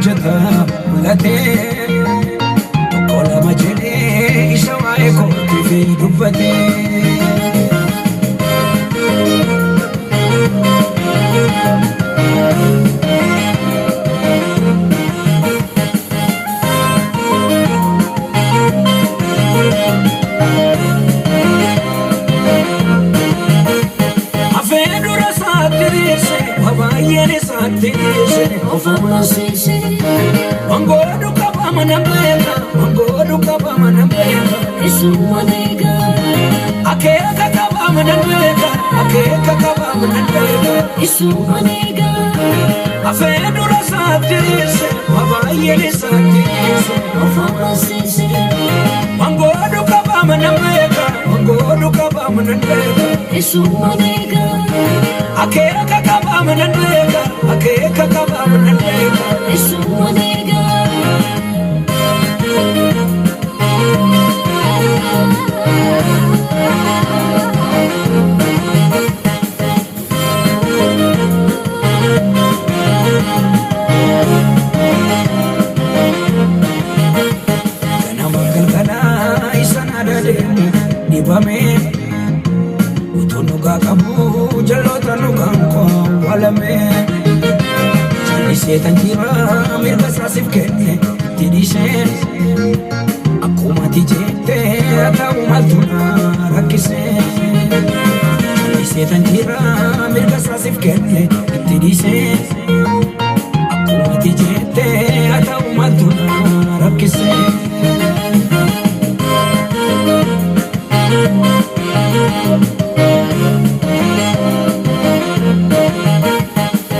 hojjeta mul'atee tokko lama jedhee isa waa'ee kootii fi dubbatee. Wabaayeen isaatiise ofamasise wangoodhu qabama nambeeka wangoodhu qabama nambeeka isumaneega akeeka qabama nambeeka akeeka qabama nambeeka isumaneega afeedhura isaatiise wabaayeen isaatiise ofamasise wangoodhu qabama nambeeka wangoodhu qabama nambeeka isumaneega akeeka qabama nambeeka akeeka qabama nambeeka isumaneega ganama galgala isa naadadee dhibamee utuu nugaa qabu jalloota nugaan koo walamee jallisee tan jira mirga isaasiif kenne tidhisheen akkuma ati jettee ta'u maaltu naa